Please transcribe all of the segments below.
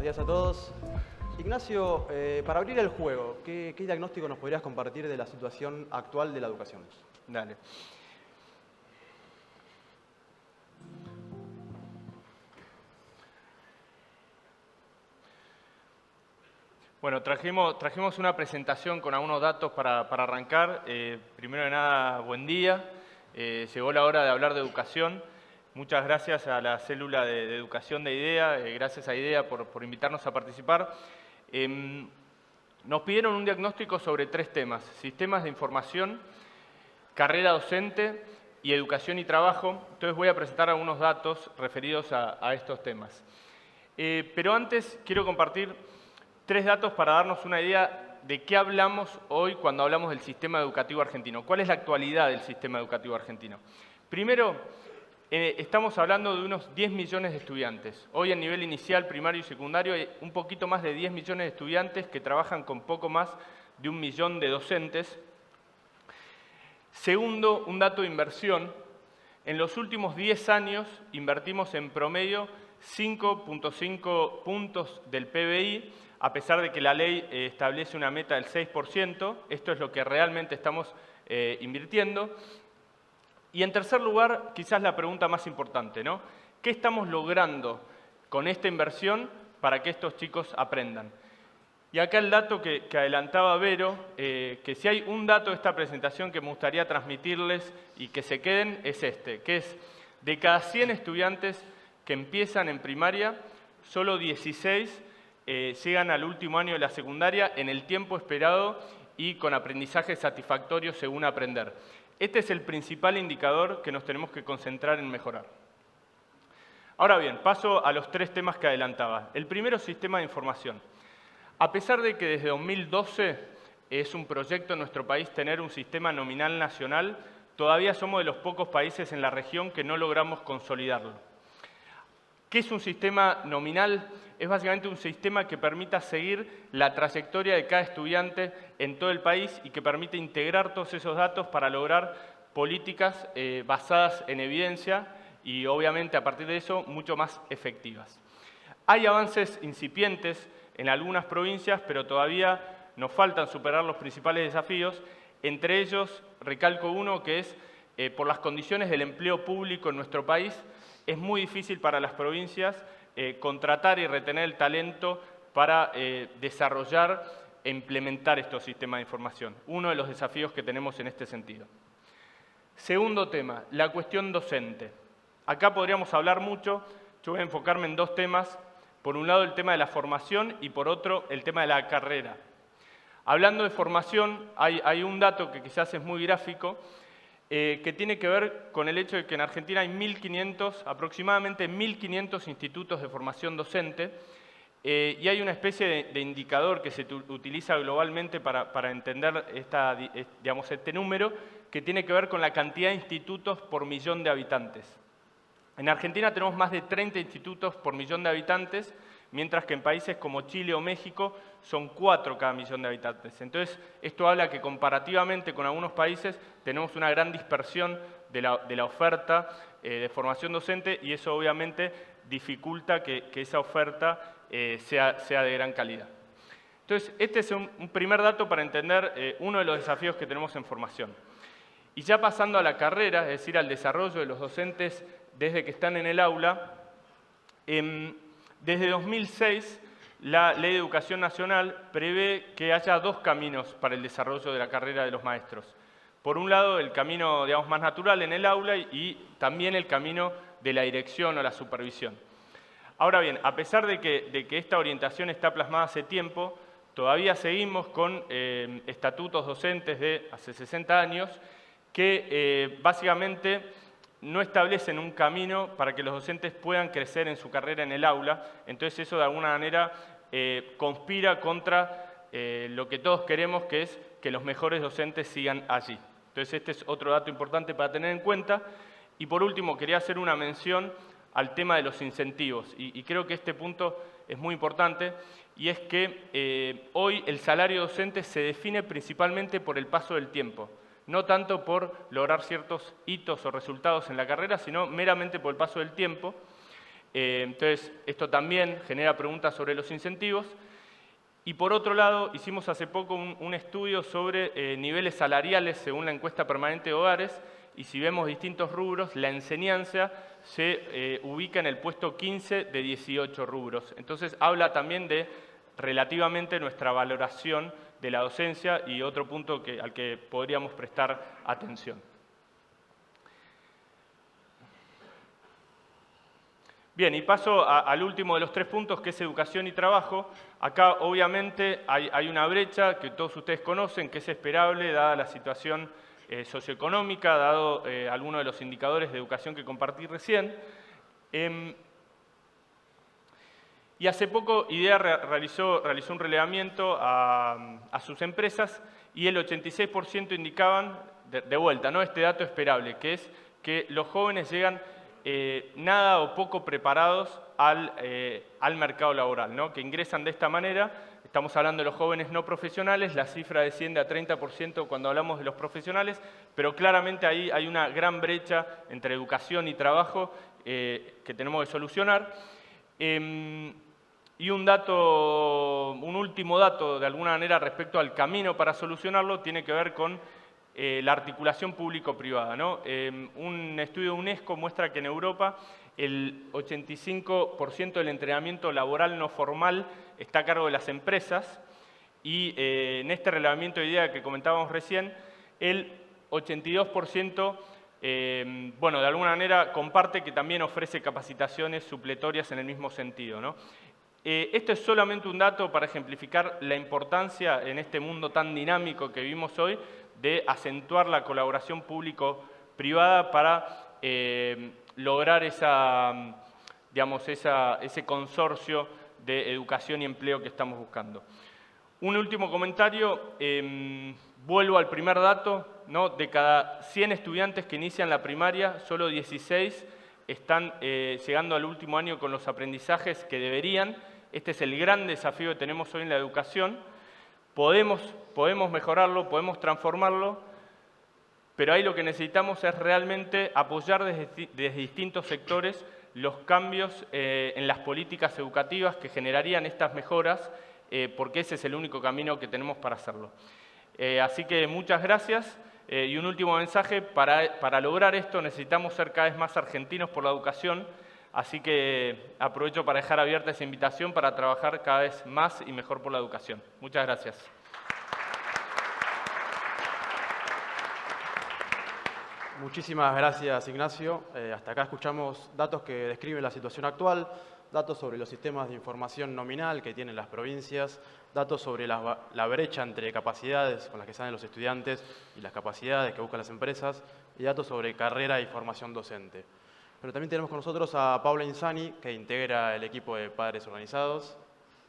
días a todos. Ignacio, para abrir el juego, ¿qué diagnóstico nos podrías compartir de la situación actual de la educación? Dale. Bueno, trajimos una presentación con algunos datos para arrancar. Primero de nada, buen día. Llegó la hora de hablar de educación. Muchas gracias a la célula de educación de IDEA, gracias a IDEA por invitarnos a participar. Nos pidieron un diagnóstico sobre 3 temas: sistemas de información, carrera docente y educación y trabajo. Entonces voy a presentar algunos datos referidos a estos temas. Pero antes quiero compartir 3 datos para darnos una idea de qué hablamos hoy cuando hablamos del sistema educativo argentino. ¿Cuál es la actualidad del sistema educativo argentino? Primero, estamos hablando de unos 10 millones de estudiantes. Hoy a nivel inicial, primario y secundario hay un poquito más de 10 millones de estudiantes que trabajan con poco más de 1 millón de docentes. Segundo, un dato de inversión. En los últimos 10 años invertimos en promedio 5.5 puntos del PBI, a pesar de que la ley establece una meta del 6%. Esto es lo que realmente estamos invirtiendo. Y en tercer lugar, quizás la pregunta más importante, ¿no? ¿Qué estamos logrando con esta inversión para que estos chicos aprendan? Y acá el dato que adelantaba Vero, que si hay un dato de esta presentación que me gustaría transmitirles y que se queden, es este, que es de cada 100 estudiantes que empiezan en primaria, solo 16 llegan al último año de la secundaria en el tiempo esperado y con aprendizaje satisfactorio según Aprender. Este es el principal indicador que nos tenemos que concentrar en mejorar. Ahora bien, paso a los 3 temas que adelantaba. El primero, sistema de información. A pesar de que desde 2012 es un proyecto en nuestro país tener un sistema nominal nacional, todavía somos de los pocos países en la región que no logramos consolidarlo. ¿Qué es un sistema nominal? Es básicamente un sistema que permita seguir la trayectoria de cada estudiante en todo el país y que permite integrar todos esos datos para lograr políticas basadas en evidencia y obviamente a partir de eso mucho más efectivas. Hay avances incipientes en algunas provincias, pero todavía nos faltan superar los principales desafíos. Entre ellos, recalco uno que es por las condiciones del empleo público en nuestro país. Es muy difícil para las provincias contratar y retener el talento para desarrollar e implementar estos sistemas de información. Uno de los desafíos que tenemos en este sentido. Segundo tema, la cuestión docente. Acá podríamos hablar mucho. Yo voy a enfocarme en 2 temas. Por un lado, el tema de la formación y por otro, el tema de la carrera. Hablando de formación, hay un dato que quizás es muy gráfico, que tiene que ver con el hecho de que en Argentina hay aproximadamente 1.500 institutos de formación docente, y hay una especie de indicador que se utiliza globalmente para entender este número, que tiene que ver con la cantidad de institutos por millón de habitantes. En Argentina tenemos más de 30 institutos por millón de habitantes, mientras que en países como Chile o México son 4 cada millón de habitantes. Entonces, esto habla que comparativamente con algunos países tenemos una gran dispersión de la oferta de formación docente y eso obviamente dificulta que esa oferta sea de gran calidad. Entonces, este es un primer dato para entender uno de los desafíos que tenemos en formación. Y ya pasando a la carrera, es decir, al desarrollo de los docentes desde que están en el aula, desde 2006 la Ley de Educación Nacional prevé que haya 2 caminos para el desarrollo de la carrera de los maestros. Por un lado, el camino más natural en el aula y también el camino de la dirección o la supervisión. Ahora bien, a pesar de que esta orientación está plasmada hace tiempo, todavía seguimos con estatutos docentes de hace 60 años que básicamente no establecen un camino para que los docentes puedan crecer en su carrera en el aula. Entonces eso de alguna manera conspira contra lo que todos queremos, que es que los mejores docentes sigan allí. Entonces este es otro dato importante para tener en cuenta. Y por último, quería hacer una mención al tema de los incentivos. Y creo que este punto es muy importante, y es que hoy el salario docente se define principalmente por el paso del tiempo. No tanto por lograr ciertos hitos o resultados en la carrera, sino meramente por el paso del tiempo. Entonces, esto también genera preguntas sobre los incentivos. Y por otro lado, hicimos hace poco un estudio sobre niveles salariales según la encuesta permanente de hogares, y si vemos distintos rubros, la enseñanza se ubica en el puesto 15 de 18 rubros. Entonces, habla también de relativamente nuestra valoración de la docencia y otro punto al que podríamos prestar atención. Bien, y paso al último de los 3 puntos, que es educación y trabajo. Acá, obviamente, hay una brecha que todos ustedes conocen, que es esperable, dada la situación socioeconómica, dado algunos de los indicadores de educación que compartí recién. Y hace poco IDEA realizó un relevamiento a sus empresas y el 86% indicaban, de vuelta, ¿no?, este dato esperable, que es que los jóvenes llegan nada o poco preparados al mercado laboral, ¿no?, que ingresan de esta manera. Estamos hablando de los jóvenes no profesionales, la cifra desciende a 30% cuando hablamos de los profesionales, pero claramente ahí hay una gran brecha entre educación y trabajo que tenemos que solucionar. Y un último dato, de alguna manera, respecto al camino para solucionarlo, tiene que ver con la articulación público-privada, ¿no? Un estudio de UNESCO muestra que en Europa el 85% del entrenamiento laboral no formal está a cargo de las empresas y en este relevamiento de IDEA que comentábamos recién, el 82%, bueno, de alguna manera comparte que también ofrece capacitaciones supletorias en el mismo sentido, ¿no? Esto es solamente un dato para ejemplificar la importancia en este mundo tan dinámico que vivimos hoy de acentuar la colaboración público-privada para lograr ese consorcio de educación y empleo que estamos buscando. Un último comentario, vuelvo al primer dato, ¿no? De cada 100 estudiantes que inician la primaria, solo 16 están llegando al último año con los aprendizajes que deberían. Este es el gran desafío que tenemos hoy en la educación. Podemos mejorarlo, podemos transformarlo, pero ahí lo que necesitamos es realmente apoyar desde distintos sectores los cambios en las políticas educativas que generarían estas mejoras, porque ese es el único camino que tenemos para hacerlo. Así que muchas gracias. Y un último mensaje, para lograr esto necesitamos ser cada vez más argentinos por la educación, así que aprovecho para dejar abierta esa invitación para trabajar cada vez más y mejor por la educación. Muchas gracias. Muchísimas gracias, Ignacio. Hasta acá escuchamos datos que describen la situación actual, datos sobre los sistemas de información nominal que tienen las provincias, datos sobre la brecha entre capacidades con las que salen los estudiantes y las capacidades que buscan las empresas, y datos sobre carrera y formación docente. Pero también tenemos con nosotros a Paula Insani, que integra el equipo de Padres Organizados.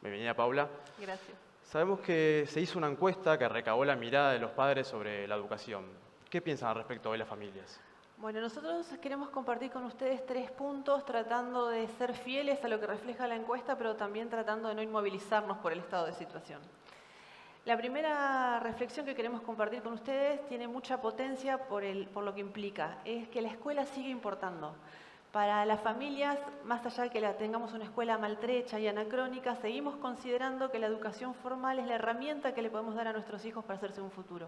Bienvenida, Paula. Gracias. Sabemos que se hizo una encuesta que recabó la mirada de los padres sobre la educación. ¿Qué piensan al respecto hoy las familias? Bueno, nosotros queremos compartir con ustedes 3 puntos, tratando de ser fieles a lo que refleja la encuesta, pero también tratando de no inmovilizarnos por el estado de situación. La primera reflexión que queremos compartir con ustedes tiene mucha potencia por lo que implica, es que la escuela sigue importando. Para las familias, más allá de que tengamos una escuela maltrecha y anacrónica, seguimos considerando que la educación formal es la herramienta que le podemos dar a nuestros hijos para hacerse un futuro.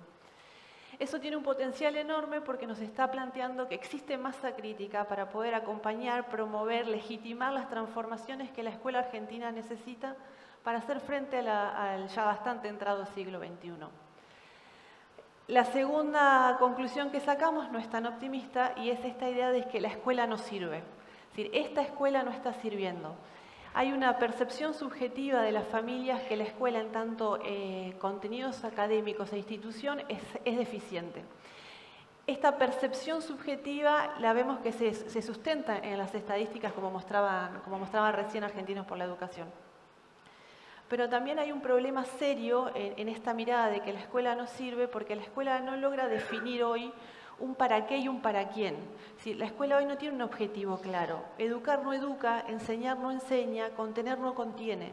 Eso tiene un potencial enorme porque nos está planteando que existe masa crítica para poder acompañar, promover, legitimar las transformaciones que la escuela argentina necesita para hacer frente al ya bastante entrado siglo XXI. La segunda conclusión que sacamos no es tan optimista y es esta idea de que la escuela no sirve. Es decir, esta escuela no está sirviendo. Hay una percepción subjetiva de las familias que la escuela en tanto contenidos académicos e institución es deficiente. Esta percepción subjetiva la vemos que se sustenta en las estadísticas como mostraban recién Argentinos por la Educación. Pero también hay un problema serio en esta mirada de que la escuela no sirve porque la escuela no logra definir hoy un para qué y un para quién. Si la escuela hoy no tiene un objetivo claro. Educar no educa, enseñar no enseña, contener no contiene.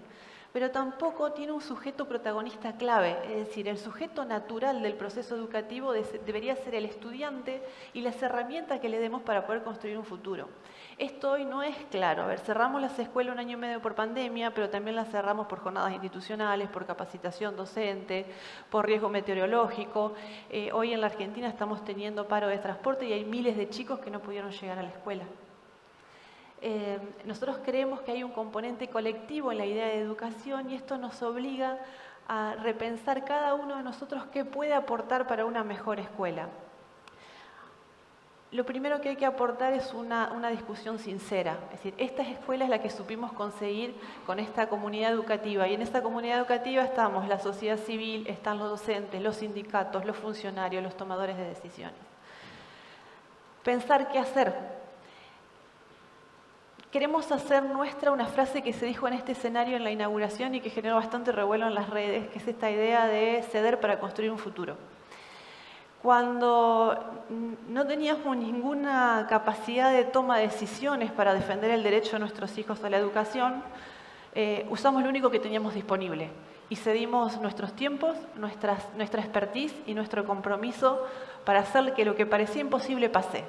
pero tampoco tiene un sujeto protagonista clave, es decir, el sujeto natural del proceso educativo debería ser el estudiante y las herramientas que le demos para poder construir un futuro. Esto hoy no es claro. A ver, cerramos las escuelas 1 año y medio por pandemia, pero también las cerramos por jornadas institucionales, por capacitación docente, por riesgo meteorológico. Hoy en la Argentina estamos teniendo paro de transporte y hay miles de chicos que no pudieron llegar a la escuela. Nosotros creemos que hay un componente colectivo en la idea de educación y esto nos obliga a repensar cada uno de nosotros qué puede aportar para una mejor escuela. Lo primero que hay que aportar es una discusión sincera. Es decir, esta escuela es la que supimos conseguir con esta comunidad educativa. Y en esta comunidad educativa estamos la sociedad civil, están los docentes, los sindicatos, los funcionarios, los tomadores de decisiones. Pensar qué hacer. Queremos hacer nuestra una frase que se dijo en este escenario en la inauguración y que generó bastante revuelo en las redes, que es esta idea de ceder para construir un futuro. Cuando no teníamos ninguna capacidad de toma de decisiones para defender el derecho de nuestros hijos a la educación, usamos lo único que teníamos disponible y cedimos nuestros tiempos, nuestra expertise y nuestro compromiso para hacer que lo que parecía imposible pase.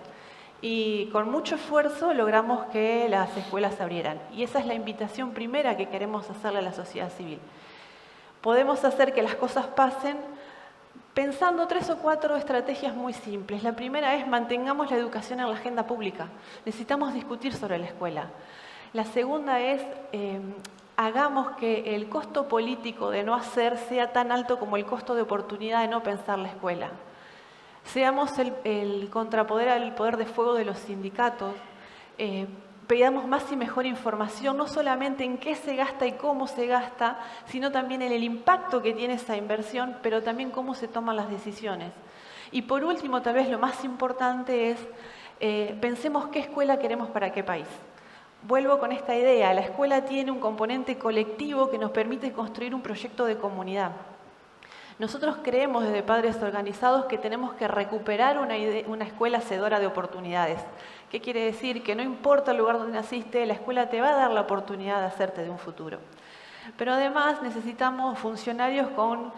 Y con mucho esfuerzo logramos que las escuelas se abrieran. Y esa es la invitación primera que queremos hacerle a la sociedad civil. Podemos hacer que las cosas pasen pensando 3 o 4 estrategias muy simples. La primera es mantengamos la educación en la agenda pública. Necesitamos discutir sobre la escuela. La segunda es hagamos que el costo político de no hacer sea tan alto como el costo de oportunidad de no pensar la escuela. Seamos el contrapoder al poder de fuego de los sindicatos. Pedamos más y mejor información, no solamente en qué se gasta y cómo se gasta, sino también en el impacto que tiene esa inversión, pero también cómo se toman las decisiones. Y por último, tal vez lo más importante es, pensemos qué escuela queremos para qué país. Vuelvo con esta idea, la escuela tiene un componente colectivo que nos permite construir un proyecto de comunidad. Nosotros creemos desde Padres Organizados que tenemos que recuperar una escuela hacedora de oportunidades. ¿Qué quiere decir? Que no importa el lugar donde naciste, la escuela te va a dar la oportunidad de hacerte de un futuro. Pero además necesitamos funcionarios con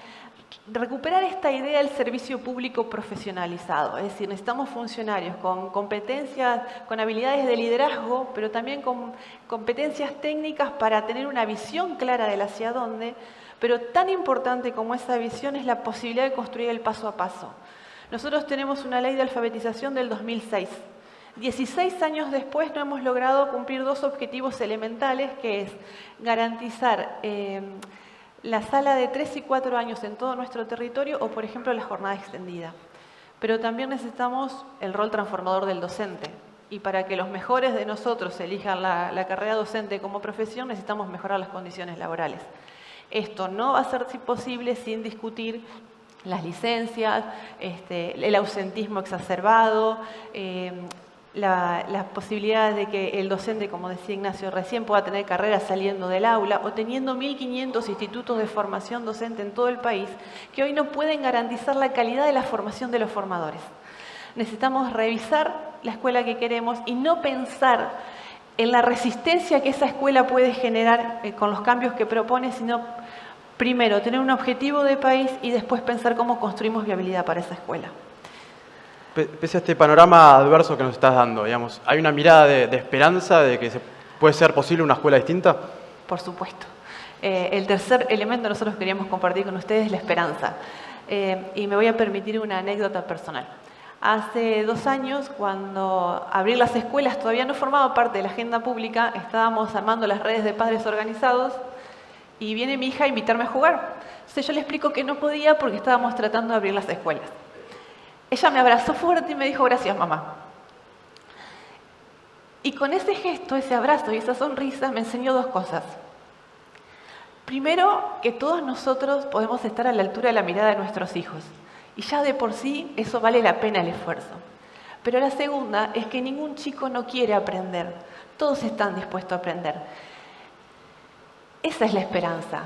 recuperar esta idea del servicio público profesionalizado. Es decir, necesitamos funcionarios con competencias, con habilidades de liderazgo, pero también con competencias técnicas para tener una visión clara del hacia dónde. Pero tan importante como esa visión es la posibilidad de construir el paso a paso. Nosotros tenemos una ley de alfabetización del 2006. 16 años después no hemos logrado cumplir 2 objetivos elementales, que es garantizar la sala de 3 y 4 años en todo nuestro territorio o, por ejemplo, la jornada extendida. Pero también necesitamos el rol transformador del docente. Y para que los mejores de nosotros elijan la carrera docente como profesión, necesitamos mejorar las condiciones laborales. Esto no va a ser posible sin discutir las licencias, el ausentismo exacerbado, las posibilidades de que el docente, como decía Ignacio recién, pueda tener carrera saliendo del aula o teniendo 1.500 institutos de formación docente en todo el país que hoy no pueden garantizar la calidad de la formación de los formadores. Necesitamos revisar la escuela que queremos y no pensar en la resistencia que esa escuela puede generar con los cambios que propone, sino primero tener un objetivo de país y después pensar cómo construimos viabilidad para esa escuela. Pese a este panorama adverso que nos estás dando, digamos, ¿hay una mirada de esperanza de que puede ser posible una escuela distinta? Por supuesto. El tercer elemento que nosotros queríamos compartir con ustedes es la esperanza. Y me voy a permitir una anécdota personal. Hace 2 años, cuando abrir las escuelas todavía no formaba parte de la agenda pública, estábamos armando las redes de Padres Organizados y viene mi hija a invitarme a jugar. Entonces yo le explico que no podía porque estábamos tratando de abrir las escuelas. Ella me abrazó fuerte y me dijo, gracias mamá. Y con ese gesto, ese abrazo y esa sonrisa me enseñó 2 cosas. Primero, que todos nosotros podemos estar a la altura de la mirada de nuestros hijos. Y ya de por sí eso vale la pena el esfuerzo. Pero la segunda es que ningún chico no quiere aprender. Todos están dispuestos a aprender. Esa es la esperanza.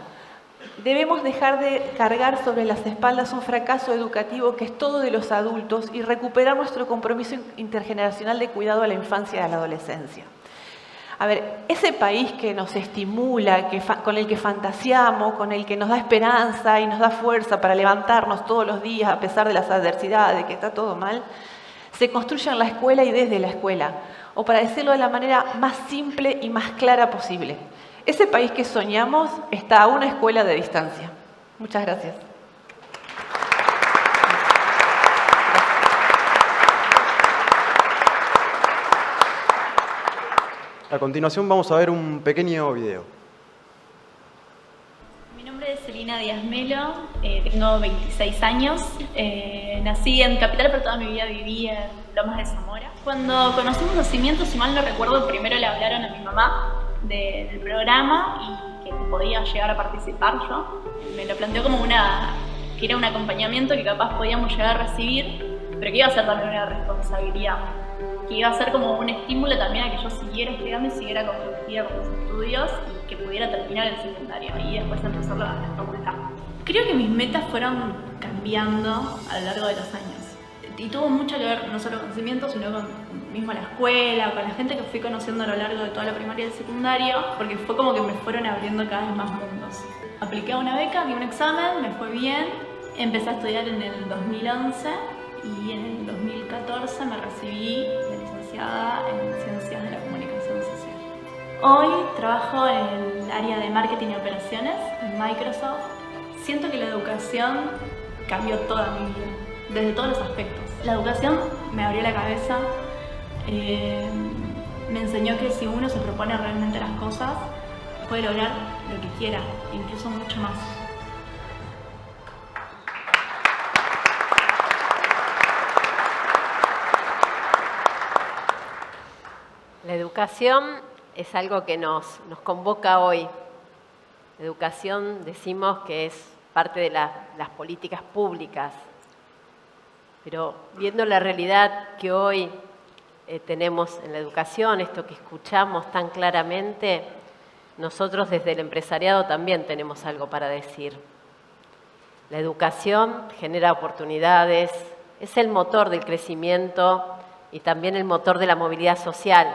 Debemos dejar de cargar sobre las espaldas un fracaso educativo que es todo de los adultos y recuperar nuestro compromiso intergeneracional de cuidado a la infancia y a la adolescencia. A ver, ese país que nos estimula, con el que fantaseamos, con el que nos da esperanza y nos da fuerza para levantarnos todos los días a pesar de las adversidades, de que está todo mal, se construye en la escuela y desde la escuela, o para decirlo de la manera más simple y más clara posible. Ese país que soñamos está a una escuela de distancia. Muchas gracias. A continuación vamos a ver un pequeño video. Mi nombre es Celina Díaz Melo, tengo 26 años, nací en Capital pero toda mi vida viví en Lomas de Zamora. Cuando conocimos los cimientos, si mal no recuerdo, primero le hablaron a mi mamá del programa y que podía llegar a participar yo. Me lo planteó como que era un acompañamiento que capaz podíamos llegar a recibir, pero que iba a ser también una responsabilidad. Que iba a ser como un estímulo también a que yo siguiera estudiando y siguiera comprometida con los estudios y que pudiera terminar el secundario y después empezar la facultad. Creo que mis metas fueron cambiando a lo largo de los años y tuvo mucho que ver no solo con cimientos, sino con mismo la escuela, con la gente que fui conociendo a lo largo de toda la primaria y el secundario, porque fue como que me fueron abriendo cada vez más mundos. Apliqué a una beca, di un examen, me fue bien, empecé a estudiar en el 2011 y en el 2014 me recibí de licenciada en Ciencias de la Comunicación Social. Hoy trabajo en el área de Marketing y Operaciones en Microsoft. Siento que la educación cambió toda mi vida, desde todos los aspectos. La educación me abrió la cabeza, me enseñó que si uno se propone realmente las cosas, puede lograr lo que quiera, incluso mucho más. La educación es algo que nos convoca hoy. La educación decimos que es parte de las políticas públicas, pero viendo la realidad que hoy tenemos en la educación, esto que escuchamos tan claramente, nosotros desde el empresariado también tenemos algo para decir. La educación genera oportunidades, es el motor del crecimiento y también el motor de la movilidad social.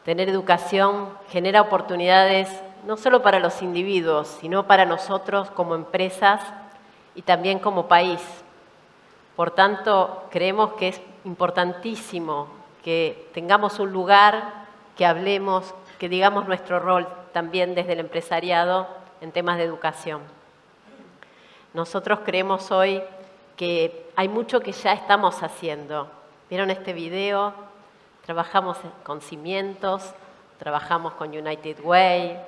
Tener educación genera oportunidades no solo para los individuos, sino para nosotros como empresas y también como país. Por tanto, creemos que es importantísimo que tengamos un lugar, que hablemos, que digamos nuestro rol también desde el empresariado en temas de educación. Nosotros creemos hoy que hay mucho que ya estamos haciendo. ¿Vieron este video? Trabajamos con Cimientos, trabajamos con United Way,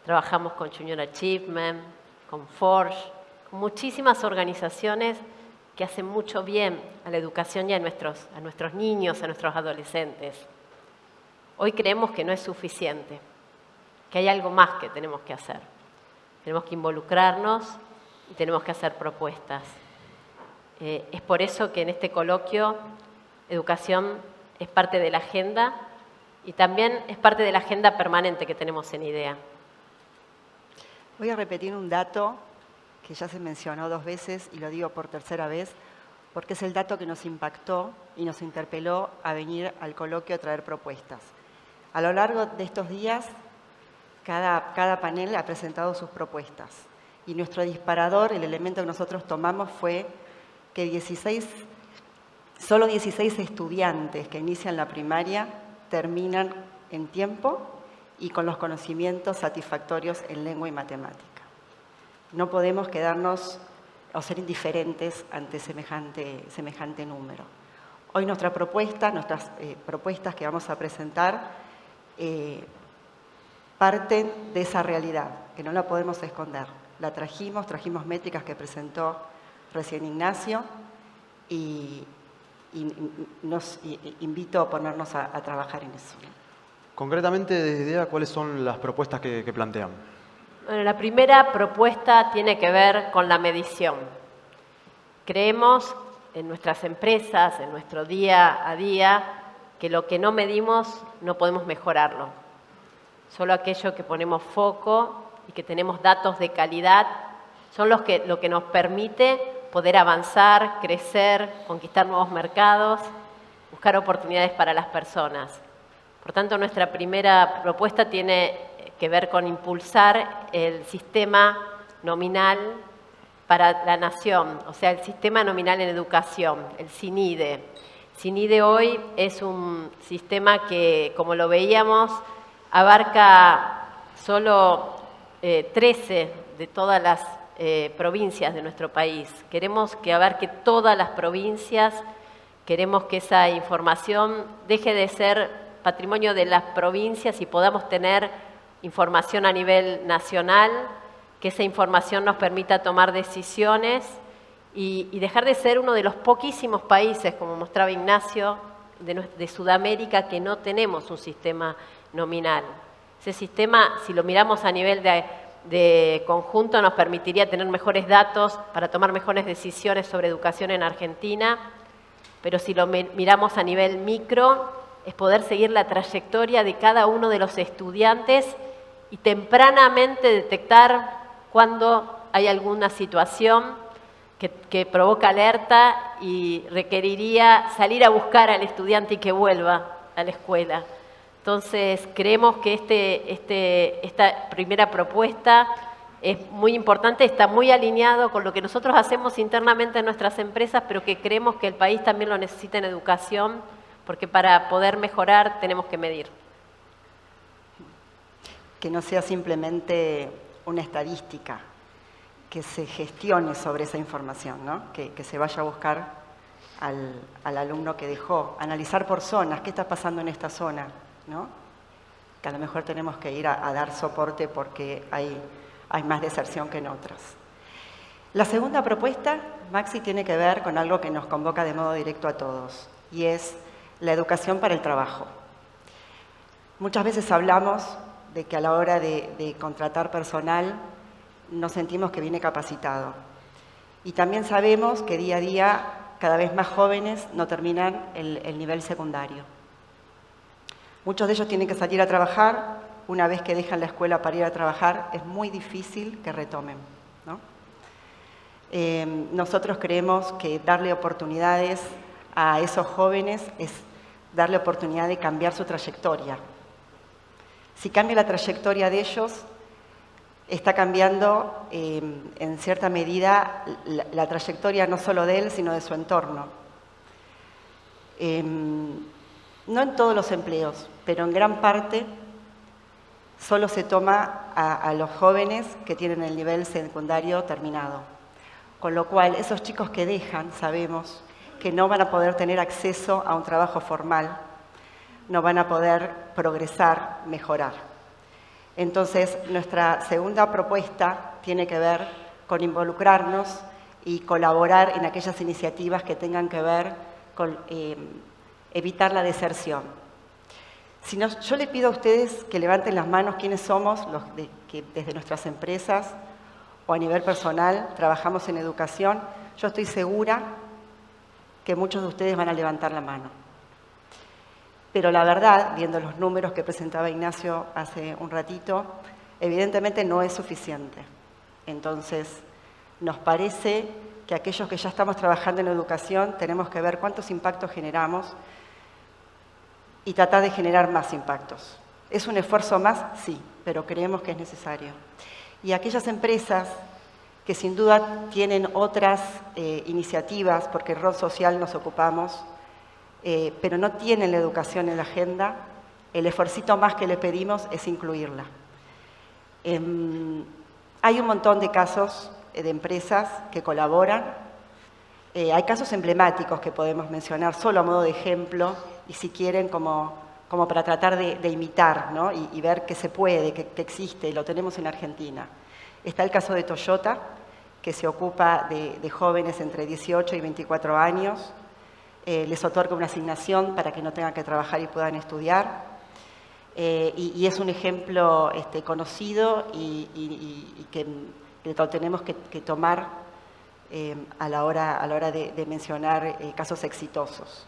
trabajamos con Junior Achievement, con Forge, con muchísimas organizaciones que hacen mucho bien a la educación y a nuestros niños, a nuestros adolescentes. Hoy creemos que no es suficiente, que hay algo más que tenemos que hacer. Tenemos que involucrarnos y tenemos que hacer propuestas. Es por eso que en este coloquio, educación es parte de la agenda y también es parte de la agenda permanente que tenemos en IDEA. Voy a repetir un dato que ya se mencionó 2 veces y lo digo por tercera vez, porque es el dato que nos impactó y nos interpeló a venir al coloquio a traer propuestas. A lo largo de estos días, cada panel ha presentado sus propuestas y nuestro disparador, el elemento que nosotros tomamos fue que solo 16 estudiantes que inician la primaria terminan en tiempo y con los conocimientos satisfactorios en lengua y matemática. No podemos quedarnos o ser indiferentes ante semejante número. Hoy nuestras propuestas que vamos a presentar parten de esa realidad, que no la podemos esconder. La trajimos métricas que presentó recién Ignacio y nos invito a ponernos a trabajar en eso. Concretamente, desde IDEA, ¿cuáles son las propuestas que plantean? Bueno, la primera propuesta tiene que ver con la medición. Creemos en nuestras empresas, en nuestro día a día, que lo que no medimos no podemos mejorarlo. Solo aquello que ponemos foco y que tenemos datos de calidad son lo que nos permite poder avanzar, crecer, conquistar nuevos mercados, buscar oportunidades para las personas. Por tanto, nuestra primera propuesta tiene que ver con impulsar el sistema nominal para la nación, o sea, el sistema nominal en educación, el CINIDE. El CINIDE hoy es un sistema que, como lo veíamos, abarca solo 13 de todas las provincias de nuestro país. Queremos que abarque todas las provincias, queremos que esa información deje de ser patrimonio de las provincias y podamos tener información a nivel nacional, que esa información nos permita tomar decisiones y dejar de ser uno de los poquísimos países, como mostraba Ignacio, de Sudamérica, que no tenemos un sistema nominal. Ese sistema, si lo miramos a nivel de conjunto, nos permitiría tener mejores datos para tomar mejores decisiones sobre educación en Argentina, pero si lo miramos a nivel micro, es poder seguir la trayectoria de cada uno de los estudiantes y tempranamente detectar cuando hay alguna situación que provoca alerta y requeriría salir a buscar al estudiante y que vuelva a la escuela. Entonces, creemos que esta primera propuesta es muy importante, está muy alineado con lo que nosotros hacemos internamente en nuestras empresas, pero que creemos que el país también lo necesita en educación, porque para poder mejorar tenemos que medir. Que no sea simplemente una estadística, que se gestione sobre esa información, ¿no? Que se vaya a buscar al alumno que dejó, analizar por zonas, qué está pasando en esta zona, ¿no? Que a lo mejor tenemos que ir a dar soporte porque hay más deserción que en otras. La segunda propuesta, Maxi, tiene que ver con algo que nos convoca de modo directo a todos, y es la educación para el trabajo. Muchas veces hablamos de que a la hora de contratar personal nos sentimos que viene capacitado. Y también sabemos que día a día cada vez más jóvenes no terminan el nivel secundario. Muchos de ellos tienen que salir a trabajar. Una vez que dejan la escuela para ir a trabajar, es muy difícil que retomen, ¿no? Nosotros creemos que darle oportunidades a esos jóvenes es darle oportunidad de cambiar su trayectoria. Si cambia la trayectoria de ellos, está cambiando en cierta medida la trayectoria no solo de él, sino de su entorno. No en todos los empleos, pero en gran parte solo se toma a los jóvenes que tienen el nivel secundario terminado. Con lo cual, esos chicos que dejan, sabemos que no van a poder tener acceso a un trabajo formal, no van a poder progresar, mejorar. Entonces, nuestra segunda propuesta tiene que ver con involucrarnos y colaborar en aquellas iniciativas que tengan que ver con evitar la deserción. Yo le pido a ustedes que levanten las manos quiénes somos los que desde nuestras empresas o a nivel personal trabajamos en educación. Yo estoy segura que muchos de ustedes van a levantar la mano. Pero la verdad, viendo los números que presentaba Ignacio hace un ratito, evidentemente no es suficiente. Entonces, nos parece que aquellos que ya estamos trabajando en educación tenemos que ver cuántos impactos generamos y tratar de generar más impactos. ¿Es un esfuerzo más? Sí, pero creemos que es necesario. Y aquellas empresas que sin duda tienen otras iniciativas, porque el rol social nos ocupamos, pero no tienen la educación en la agenda, el esfuercito más que le pedimos es incluirla. Hay un montón de casos de empresas que colaboran. Hay casos emblemáticos que podemos mencionar solo a modo de ejemplo y si quieren como para tratar de imitar, ¿no? y ver que se puede, que existe, lo tenemos en Argentina. Está el caso de Toyota, que se ocupa de jóvenes entre 18 y 24 años, les otorga una asignación para que no tengan que trabajar y puedan estudiar. Y es un ejemplo conocido y que lo tenemos que tomar a la hora de mencionar casos exitosos.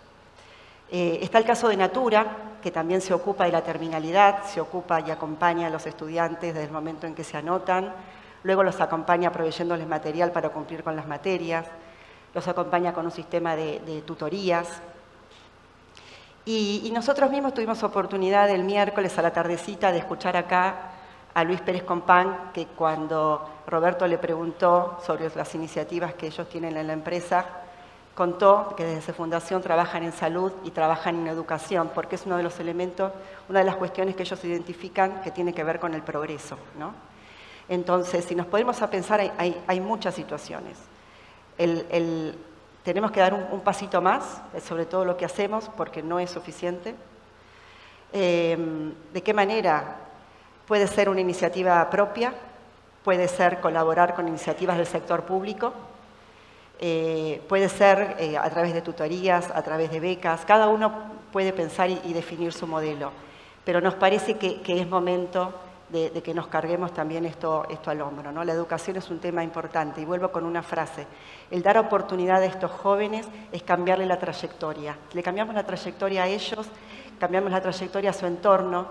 Está el caso de Natura, que también se ocupa de la terminalidad, se ocupa y acompaña a los estudiantes desde el momento en que se anotan, luego los acompaña proveyéndoles material para cumplir con las materias, los acompaña con un sistema de tutorías Y nosotros mismos tuvimos oportunidad el miércoles a la tardecita de escuchar acá a Luis Pérez Compán, que cuando Roberto le preguntó sobre las iniciativas que ellos tienen en la empresa, contó que desde su fundación trabajan en salud y trabajan en educación, porque es uno de los elementos, una de las cuestiones que ellos identifican que tiene que ver con el progreso, ¿no? Entonces, si nos ponemos a pensar, hay muchas situaciones. Tenemos que dar un pasito más sobre todo lo que hacemos, porque no es suficiente. ¿De qué manera? Puede ser una iniciativa propia, puede ser colaborar con iniciativas del sector público, puede ser a través de tutorías, a través de becas. Cada uno puede pensar y definir su modelo, pero nos parece que es momento de que nos carguemos también esto al hombro, ¿no? La educación es un tema importante, y vuelvo con una frase: el dar oportunidad a estos jóvenes es cambiarle la trayectoria. Si le cambiamos la trayectoria a ellos, cambiamos la trayectoria a su entorno,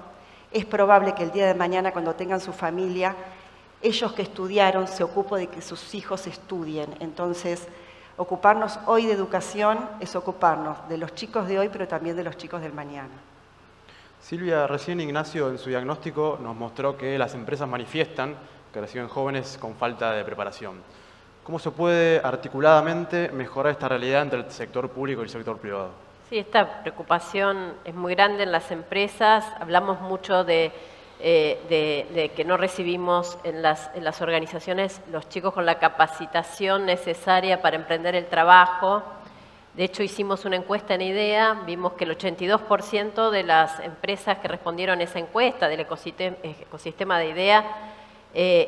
es probable que el día de mañana, cuando tengan su familia, ellos que estudiaron se ocupen de que sus hijos estudien. Entonces, ocuparnos hoy de educación es ocuparnos de los chicos de hoy, pero también de los chicos del mañana. Silvia, recién Ignacio en su diagnóstico nos mostró que las empresas manifiestan que reciben jóvenes con falta de preparación. ¿Cómo se puede articuladamente mejorar esta realidad entre el sector público y el sector privado? Sí, esta preocupación es muy grande en las empresas. Hablamos mucho de que no recibimos en las organizaciones los chicos con la capacitación necesaria para emprender el trabajo. De hecho, hicimos una encuesta en IDEA, vimos que el 82% de las empresas que respondieron a esa encuesta del ecosistema de IDEA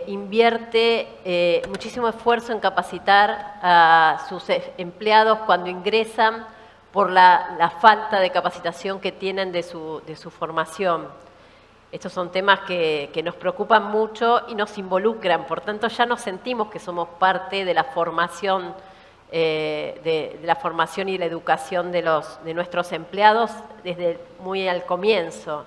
invierte muchísimo esfuerzo en capacitar a sus empleados cuando ingresan por la falta de capacitación que tienen de su formación. Estos son temas que nos preocupan mucho y nos involucran, por tanto ya nos sentimos que somos parte de la formación de la formación y la educación de nuestros empleados desde muy al comienzo.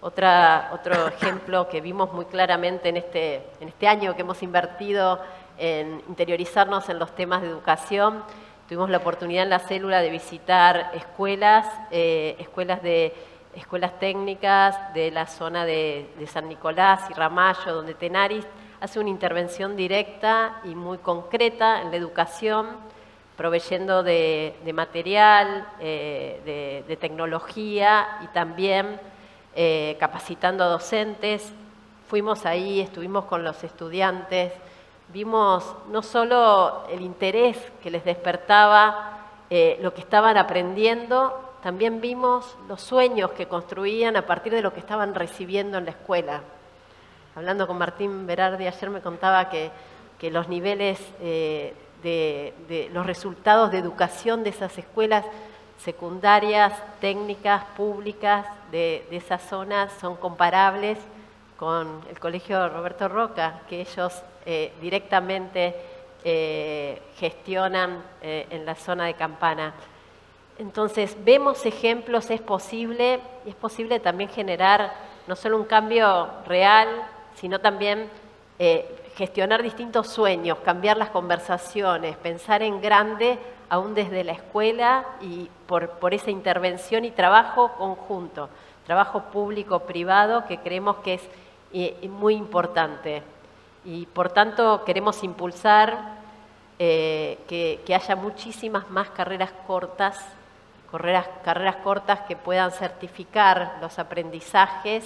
Otro ejemplo que vimos muy claramente en este año que hemos invertido en interiorizarnos en los temas de educación, tuvimos la oportunidad en la célula de visitar escuelas técnicas de la zona de San Nicolás y Ramallo, donde Tenaris hace una intervención directa y muy concreta en la educación, proveyendo de material, de tecnología y también capacitando a docentes. Fuimos ahí, estuvimos con los estudiantes, vimos no solo el interés que les despertaba lo que estaban aprendiendo, también vimos los sueños que construían a partir de lo que estaban recibiendo en la escuela. Hablando con Martín Berardi ayer me contaba que los niveles de los resultados de educación de esas escuelas secundarias, técnicas, públicas de esas zonas son comparables con el Colegio Roberto Roca, que ellos directamente gestionan en la zona de Campana. Entonces, vemos ejemplos, es posible, y es posible también generar no solo un cambio real, sino también gestionar distintos sueños, cambiar las conversaciones, pensar en grande, aún desde la escuela, y por esa intervención y trabajo conjunto, trabajo público-privado, que creemos que es muy importante. Y por tanto queremos impulsar que haya muchísimas más carreras cortas que puedan certificar los aprendizajes.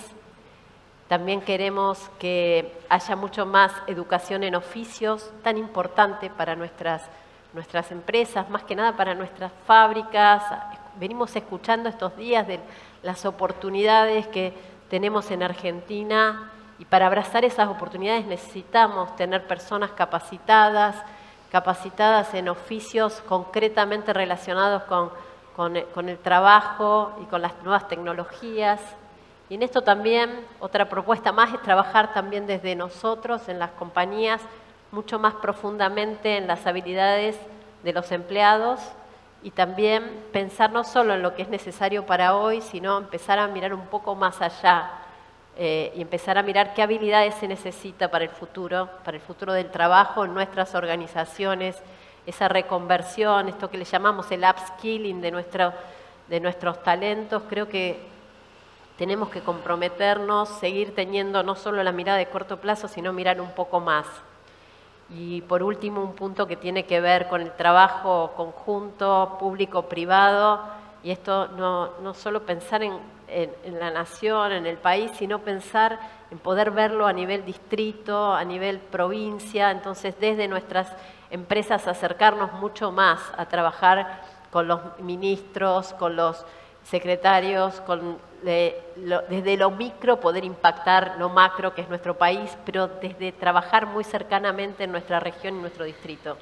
También queremos que haya mucho más educación en oficios, tan importante para nuestras empresas, más que nada para nuestras fábricas. Venimos escuchando estos días de las oportunidades que tenemos en Argentina, y para abrazar esas oportunidades necesitamos tener personas capacitadas en oficios concretamente relacionados con el trabajo y con las nuevas tecnologías. Y en esto también, otra propuesta más es trabajar también desde nosotros, en las compañías, mucho más profundamente en las habilidades de los empleados, y también pensar no solo en lo que es necesario para hoy, sino empezar a mirar un poco más allá y empezar a mirar qué habilidades se necesita para el futuro del trabajo en nuestras organizaciones, esa reconversión, esto que le llamamos el upskilling de de nuestros talentos. Creo que tenemos que comprometernos, seguir teniendo no solo la mirada de corto plazo, sino mirar un poco más. Y por último, un punto que tiene que ver con el trabajo conjunto, público-privado, y esto no solo pensar en la nación, en el país, sino pensar en poder verlo a nivel distrito, a nivel provincia. Entonces, desde nuestras empresas acercarnos mucho más a trabajar con los ministros, con los secretarios, desde lo micro poder impactar lo macro que es nuestro país, pero desde trabajar muy cercanamente en nuestra región y nuestro distrito.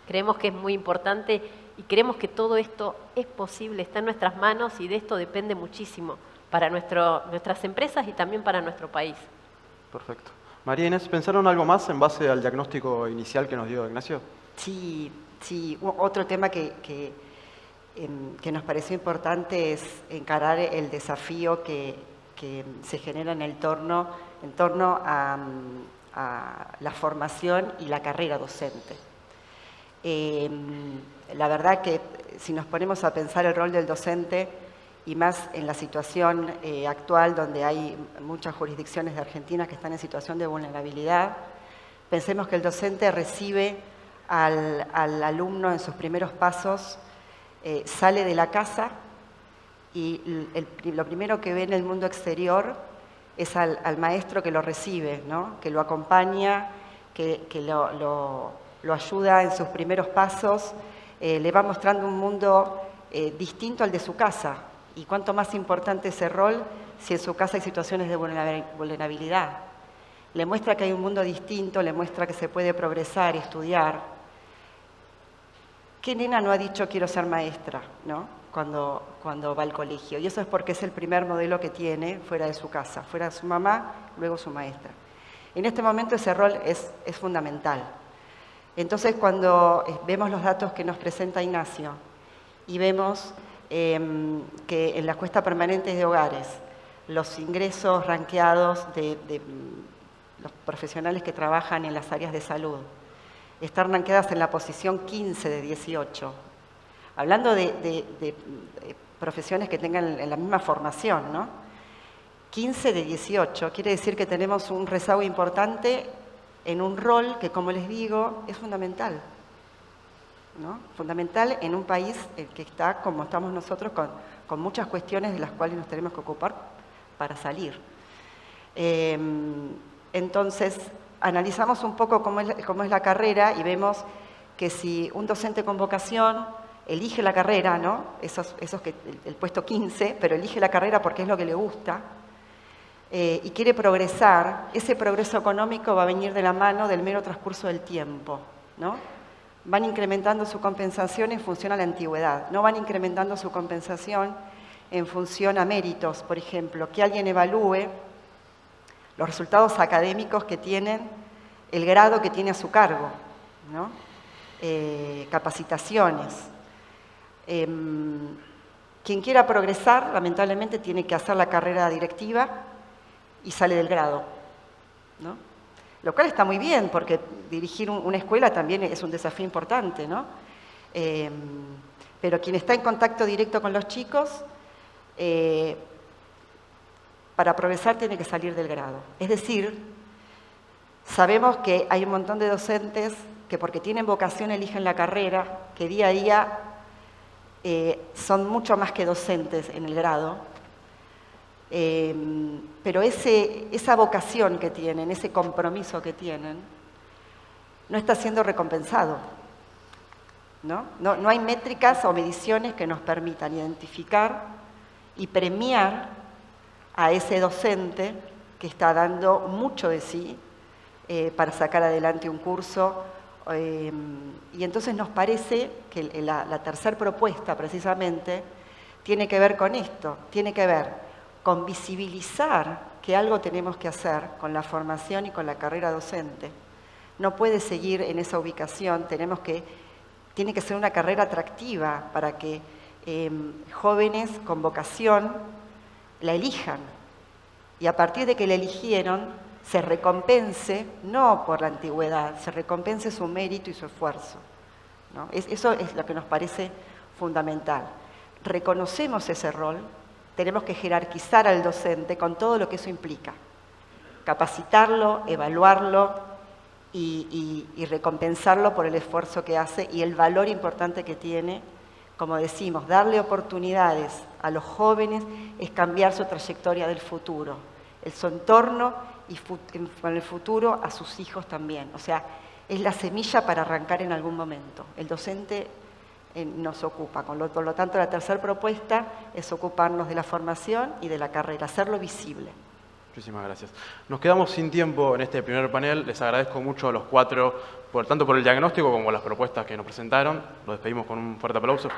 Creemos que es muy importante y creemos que todo esto es posible, está en nuestras manos y de esto depende muchísimo para nuestras empresas y también para nuestro país. Perfecto. María Inés, ¿pensaron algo más en base al diagnóstico inicial que nos dio Ignacio? Sí. Otro tema que nos pareció importante es encarar el desafío que se genera en torno a la formación y la carrera docente. La verdad que si nos ponemos a pensar el rol del docente, y más en la situación actual donde hay muchas jurisdicciones de Argentina que están en situación de vulnerabilidad, pensemos que el docente recibe al alumno en sus primeros pasos, sale de la casa y lo primero que ve en el mundo exterior es al maestro que lo recibe, ¿no? Que lo acompaña, que lo ayuda en sus primeros pasos, le va mostrando un mundo distinto al de su casa. Y cuánto más importante ese rol si en su casa hay situaciones de vulnerabilidad. Le muestra que hay un mundo distinto, le muestra que se puede progresar, estudiar. ¿Qué nena no ha dicho quiero ser maestra, ¿no? Cuando va al colegio? Y eso es porque es el primer modelo que tiene fuera de su casa, fuera de su mamá, luego su maestra. En este momento ese rol es fundamental. Entonces, cuando vemos los datos que nos presenta Ignacio y vemos que en la encuesta permanente de hogares los ingresos ranqueados de los profesionales que trabajan en las áreas de salud están ranqueadas en la posición 15 de 18. Hablando de profesiones que tengan la misma formación, ¿no? 15 de 18 quiere decir que tenemos un rezago importante en un rol que, como les digo, es fundamental, ¿no? Fundamental en un país que está, como estamos nosotros, con muchas cuestiones de las cuales nos tenemos que ocupar para salir. Entonces, analizamos un poco cómo es la carrera y vemos que si un docente con vocación elige la carrera, ¿no? Esos que el puesto 15, pero elige la carrera porque es lo que le gusta, y quiere progresar, ese progreso económico va a venir de la mano del mero transcurso del tiempo, ¿no? Van incrementando su compensación en función a la antigüedad, no van incrementando su compensación en función a méritos, por ejemplo, que alguien evalúe los resultados académicos que tienen, el grado que tiene a su cargo, ¿no? Capacitaciones. Quien quiera progresar, lamentablemente, tiene que hacer la carrera directiva y sale del grado, ¿no? Lo cual está muy bien, porque dirigir una escuela también es un desafío importante, ¿no? Pero quien está en contacto directo con los chicos, para progresar tiene que salir del grado. Es decir, sabemos que hay un montón de docentes que porque tienen vocación eligen la carrera, que día a día son mucho más que docentes en el grado, pero esa vocación que tienen, ese compromiso que tienen, no está siendo recompensado, ¿no? No hay métricas o mediciones que nos permitan identificar y premiar a ese docente que está dando mucho de sí para sacar adelante un curso. Y entonces nos parece que la tercera propuesta precisamente tiene que ver con esto, tiene que ver con visibilizar que algo tenemos que hacer con la formación y con la carrera docente. No puede seguir en esa ubicación, tiene que ser una carrera atractiva para que jóvenes con vocación la elijan. Y a partir de que la eligieron, se recompense, no por la antigüedad, se recompense su mérito y su esfuerzo, ¿no? Eso es lo que nos parece fundamental. reconocemos ese rol, tenemos que jerarquizar al docente con todo lo que eso implica. Capacitarlo, evaluarlo y recompensarlo por el esfuerzo que hace y el valor importante que tiene. Como decimos, darle oportunidades a los jóvenes es cambiar su trayectoria del futuro, su entorno y con el futuro a sus hijos también. O sea, es la semilla para arrancar en algún momento. El docente nos ocupa. Por lo tanto, la tercera propuesta es ocuparnos de la formación y de la carrera, hacerlo visible. Muchísimas gracias. Nos quedamos sin tiempo en este primer panel. Les agradezco mucho a los cuatro, tanto por el diagnóstico como por las propuestas que nos presentaron. Los despedimos con un fuerte aplauso.